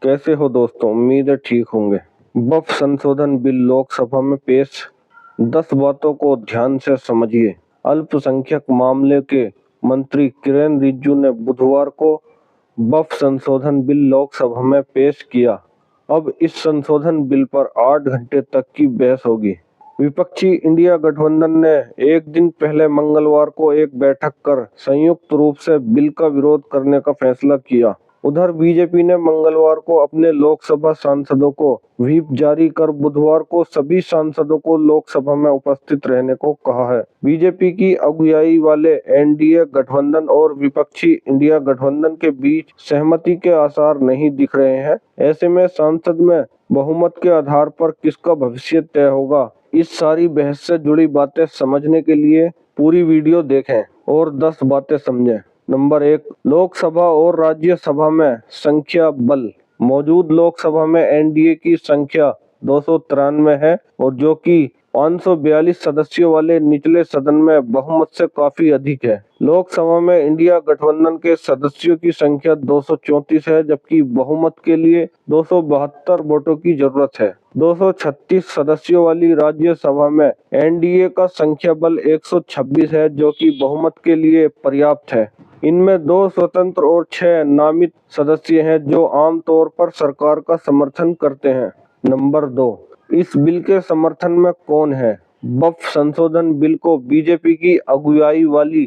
कैसे हो दोस्तों? उम्मीद है ठीक होंगे। वक्फ संशोधन बिल लोकसभा में पेश। 10 बातों को ध्यान से समझिए। अल्पसंख्यक मामले के मंत्री किरेन रिजिजू ने बुधवार को वक्फ संशोधन बिल लोकसभा में पेश किया। अब इस संशोधन बिल पर 8 घंटे तक की बहस होगी। विपक्षी इंडिया गठबंधन ने एक दिन पहले मंगलवार को एक बैठक कर संयुक्त रूप से बिल का विरोध करने का फैसला किया। उधर बीजेपी ने मंगलवार को अपने लोकसभा सांसदों को व्हिप जारी कर बुधवार को सभी सांसदों को लोकसभा में उपस्थित रहने को कहा है। बीजेपी की अगुवाई वाले एनडीए गठबंधन और विपक्षी इंडिया गठबंधन के बीच सहमति के आसार नहीं दिख रहे हैं। ऐसे में संसद में बहुमत के आधार पर किसका भविष्य तय होगा, इस सारी बहस से जुड़ी बातें समझने के लिए पूरी वीडियो देखें और 10 बातें समझें। नंबर 1, लोकसभा और राज्यसभा में संख्या बल। मौजूद लोकसभा में एनडीए की संख्या 293 है और जो कि 542 सदस्यों वाले निचले सदन में बहुमत से काफी अधिक है। लोकसभा में इंडिया गठबंधन के सदस्यों की संख्या 234 है, जबकि बहुमत के लिए 272 वोटों की जरूरत है। 236 सदस्यों वाली राज्यसभा में एनडीए का संख्या बल 126 है, जो कि बहुमत के लिए पर्याप्त है। इनमें 2 स्वतंत्र और 6 नामित सदस्य हैं, जो आमतौर पर सरकार का समर्थन करते हैं। नंबर 2, इस बिल के समर्थन में कौन है? वक्फ संशोधन बिल को बीजेपी की अगुवाई वाली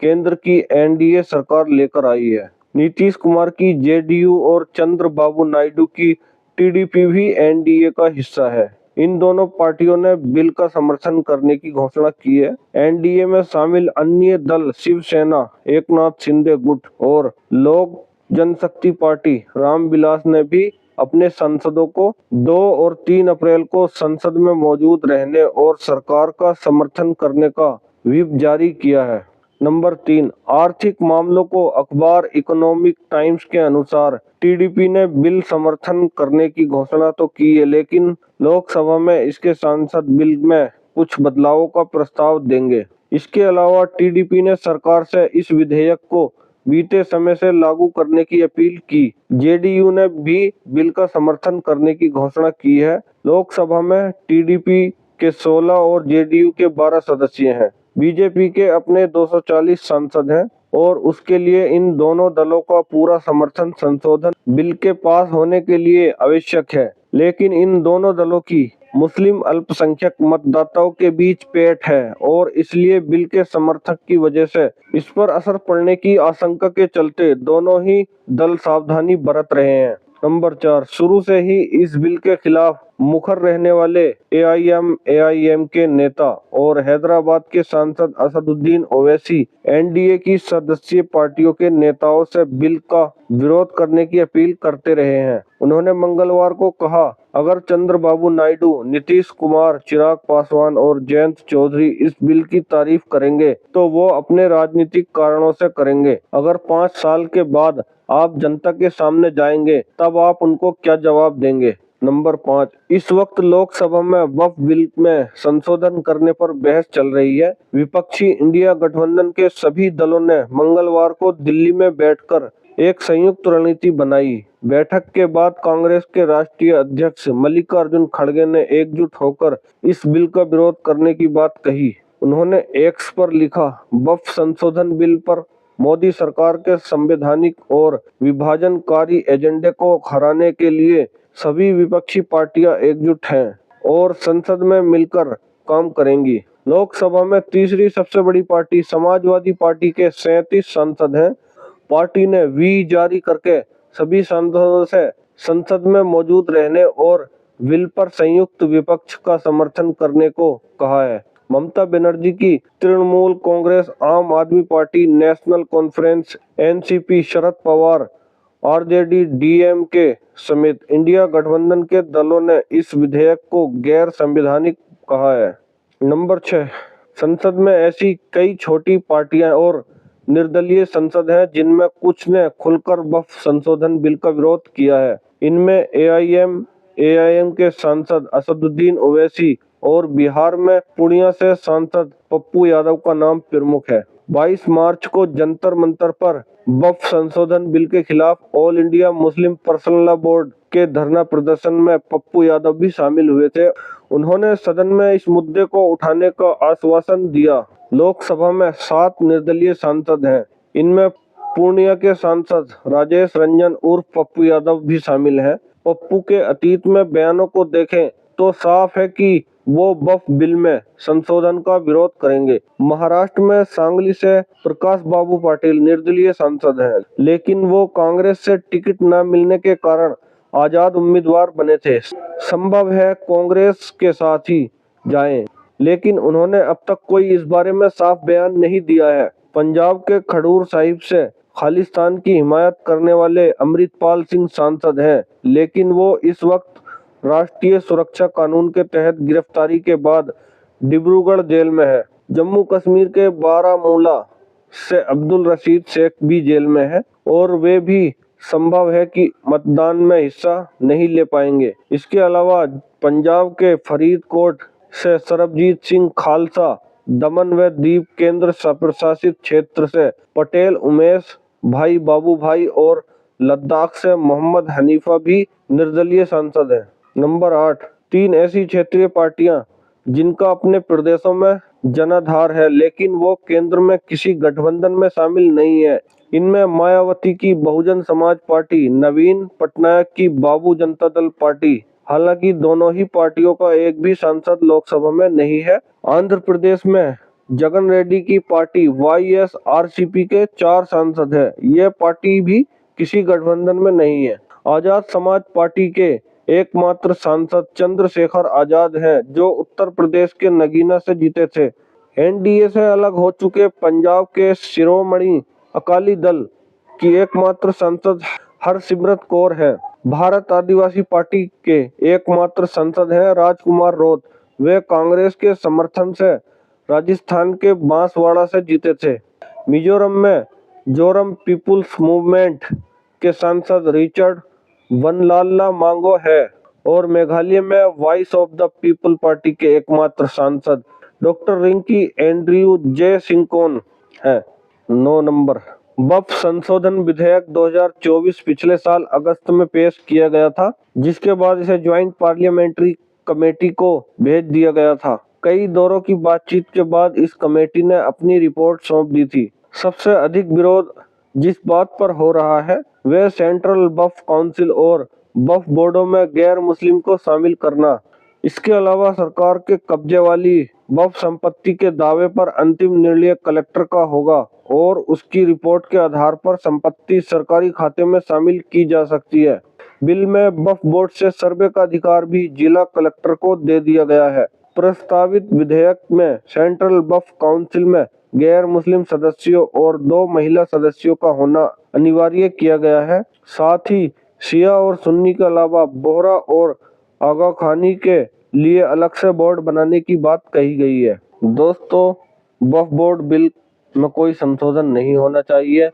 केंद्र की एनडीए सरकार लेकर आई है। नीतीश कुमार की जेडीयू और चंद्रबाबू नायडू की टीडीपी भी एनडीए का हिस्सा है। इन दोनों पार्टियों ने बिल का समर्थन करने की घोषणा की है। एनडीए में शामिल अन्य दल शिवसेना, एकनाथ शिंदे गुट और लोक जनशक्ति पार्टी रामविलास ने भी अपने सांसदों को 2 और 3 अप्रैल को संसद में मौजूद रहने और सरकार का समर्थन करने का व्हिप जारी किया है। नंबर 3, आर्थिक मामलों को अखबार इकोनॉमिक टाइम्स के अनुसार टीडीपी ने बिल समर्थन करने की घोषणा तो की है, लेकिन लोकसभा में इसके सांसद बिल में कुछ बदलावों का प्रस्ताव देंगे। इसके अलावा टीडीपी ने सरकार से इस विधेयक को बीते समय से लागू करने की अपील की। जेडीयू ने भी बिल का समर्थन करने की घोषणा की है। लोकसभा में टीडीपी के 16 और जेडीयू के 12 सदस्य हैं। बीजेपी के अपने 240 सांसद हैं और उसके लिए इन दोनों दलों का पूरा समर्थन संशोधन बिल के पास होने के लिए आवश्यक है। लेकिन इन दोनों दलों की मुस्लिम अल्पसंख्यक मतदाताओं के बीच पैठ है और इसलिए बिल के समर्थक की वजह से इस पर असर पड़ने की आशंका के चलते दोनों ही दल सावधानी बरत रहे हैं। नंबर 4, शुरू से ही इस बिल के खिलाफ मुखर रहने वाले एआईएम के नेता और हैदराबाद के सांसद असदुद्दीन ओवैसी एनडीए की सदस्य पार्टियों के नेताओं से बिल का विरोध करने की अपील करते रहे हैं। उन्होंने मंगलवार को कहा, अगर चंद्रबाबू नायडू, नीतीश कुमार, चिराग पासवान और जयंत चौधरी इस बिल की तारीफ करेंगे तो वो अपने राजनीतिक कारणों से करेंगे। अगर 5 साल के बाद आप जनता के सामने जाएंगे तब आप उनको क्या जवाब देंगे? नंबर 5, इस वक्त लोकसभा में वक्फ बिल में संशोधन करने पर बहस चल रही है। विपक्षी इंडिया गठबंधन के सभी दलों ने मंगलवार को दिल्ली में बैठकर एक संयुक्त रणनीति बनाई। बैठक के बाद कांग्रेस के राष्ट्रीय अध्यक्ष मल्लिकार्जुन खड़गे ने एकजुट होकर इस बिल का विरोध करने की बात कही। उन्होंने एक्स पर लिखा, वक्फ संशोधन बिल पर मोदी सरकार के संवैधानिक और विभाजनकारी एजेंडे को हराने के लिए सभी विपक्षी पार्टियां एकजुट हैं और संसद में मिलकर काम करेंगी। लोकसभा में तीसरी सबसे बड़ी पार्टी समाजवादी पार्टी के 37 सांसद हैं। पार्टी ने व्ही जारी करके सभी सांसदों से संसद में मौजूद रहने और बिल पर संयुक्त विपक्ष का समर्थन करने को कहा है। ममता बनर्जी की तृणमूल कांग्रेस, आम आदमी party, national conference, NCP, Sharad Pawar, RJD, DMK समेत इंडिया गठबंधन के दलों ने इस विधेयक को गैर संवैधानिक कहा है। नंबर 6, संसद में ऐसी कई छोटी पार्टियां और निर्दलीय संसद हैं जिनमें कुछ ने खुलकर वक्फ संशोधन बिल का विरोध किया है। इनमें एआईएम के सांसद असदुद्दीन ओवैसी और बिहार में पूर्णिया से सांसद पप्पू यादव का नाम प्रमुख है। 22 मार्च को जंतर मंतर पर वक्फ संशोधन बिल के खिलाफ all India Muslim personal law board के धरना प्रदर्शन में पप्पू यादव भी शामिल हुए थे। उन्होंने सदन में इस मुद्दे को उठाने का आश्वासन दिया। लोकसभा में 7 निर्दलीय सांसद हैं। इनमें पूर्णिया के सांसद राजेश रंजन उर्फ पप्पू यादव भी शामिल हैं। पप्पू के अतीत में बयानों को देखें तो साफ है कि वो वक्फ बिल में संशोधन का विरोध करेंगे। महाराष्ट्र में सांगली से प्रकाश बाबू पाटिल निर्दलीय सांसद हैं, लेकिन वो कांग्रेस से टिकट न मिलने के कारण आजाद उम्मीदवार बने थे। संभव है कांग्रेस के साथ ही जाएं, लेकिन उन्होंने अब तक कोई इस बारे में साफ बयान नहीं दिया है। पंजाब के खडूर साहिब से खालिस्तान की हिमायत करने वाले अमृतपाल सिंह सांसद हैं, लेकिन वो इस वक्त राष्ट्रीय सुरक्षा कानून के तहत गिरफ्तारी के बाद डिब्रूगढ़ जेल में है। जम्मू कश्मीर के बारामूला से अब्दुल रशीद शेख भी जेल में है और वे भी संभव है कि मतदान में हिस्सा नहीं ले पाएंगे। इसके अलावा पंजाब के फरीदकोट से सरबजीत सिंह खालसा, दमन व दीव केंद्र प्रशासित क्षेत्र से पटेल उमेश भाई बाबू भाई और लद्दाख से मोहम्मद हनीफा भी निर्दलीय सांसद हैं। नंबर 8, 3 ऐसी क्षेत्रीय पार्टियां जिनका अपने प्रदेशों में जनाधार है, लेकिन वो केंद्र में किसी गठबंधन में शामिल नहीं है। इनमें मायावती की बहुजन समाज पार्टी, नवीन पटनायक की बाबू जनता दल पार्टी। हालांकि दोनों ही पार्टियों का एक भी सांसद लोकसभा में नहीं है। आंध्र प्रदेश में जगन रेड्डी की पार्टी YSRCP के 4 सांसद है। यह पार्टी भी किसी गठबंधन में नहीं है। आजाद समाज पार्टी के एकमात्र सांसद चंद्रशेखर आजाद हैं, जो उत्तर प्रदेश के नगीना से जीते थे। NDA से अलग हो चुके पंजाब के शिरोमणि अकाली दल की एकमात्र सांसद हरसिमरत कौर है। भारत आदिवासी पार्टी के एकमात्र सांसद हैं राजकुमार रोत। वे कांग्रेस के समर्थन से राजस्थान के बांसवाड़ा से जीते थे। मिजोरम में जोरम पीपुल्स मूवमेंट के सांसद रिचर्ड वनलाला मांगो है और मेघालय में voice of the people party के एकमात्र सांसद डॉक्टर रिंकी एंड्रयू जे सिंकोन है। 9 नंबर, वक्फ संशोधन विधेयक 2024 पिछले साल अगस्त में पेश किया गया था, जिसके बाद इसे ज्वाइंट पार्लियामेंट्री कमेटी को भेज दिया गया था। कई दौरों की बातचीत के बाद इस कमेटी ने अपनी रिपोर्ट सौंप दी थी। सबसे अधिक विरोध जिस बात पर हो रहा है वह सेंट्रल वक्फ काउंसिल और वक्फ बोर्डों में गैर मुस्लिम को शामिल करना। इसके अलावा सरकार के कब्जे वाली वक्फ संपत्ति के दावे पर अंतिम निर्णय कलेक्टर का होगा और उसकी रिपोर्ट के आधार पर संपत्ति सरकारी खाते में शामिल की जा सकती है। बिल में वक्फ बोर्ड से सर्वे का अधिकार भी जिला कलेक्टर को दे दिया गया है। प्रस्तावित विधेयक में सेंट्रल वक्फ काउंसिल में गैर मुस्लिम सदस्यों और 2 महिला सदस्यों का होना अनिवार्य किया गया है। साथ ही शिया और सुन्नी के अलावा बोहरा और आगा खानी के लिए अलग से बोर्ड बनाने की बात कही गई है। दोस्तों, वक्फ बोर्ड बिल में कोई संशोधन नहीं होना चाहिए,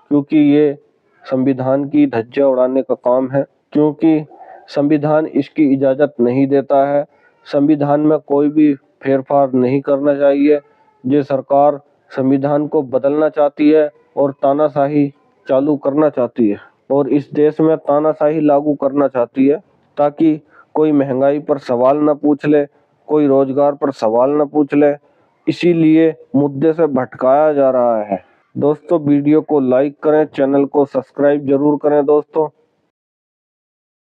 क्योंकि ये संविधान की धज्जियां उड़ाने का काम है, क्योंकि संविधान इसकी इजाजत नहीं देता है। संविधान में कोई भी फेरफार नहीं करना चाहिए। ये सरकार संविधान को बदलना चाहती है और तानाशाही चालू करना चाहती है और इस देश में तानाशाही लागू करना चाहती है, ताकि कोई महंगाई पर सवाल न पूछ ले, कोई रोजगार पर सवाल न पूछ ले। इसीलिए मुद्दे से भटकाया जा रहा है। दोस्तों, वीडियो को लाइक करें, चैनल को सब्सक्राइब जरूर करें दोस्तों।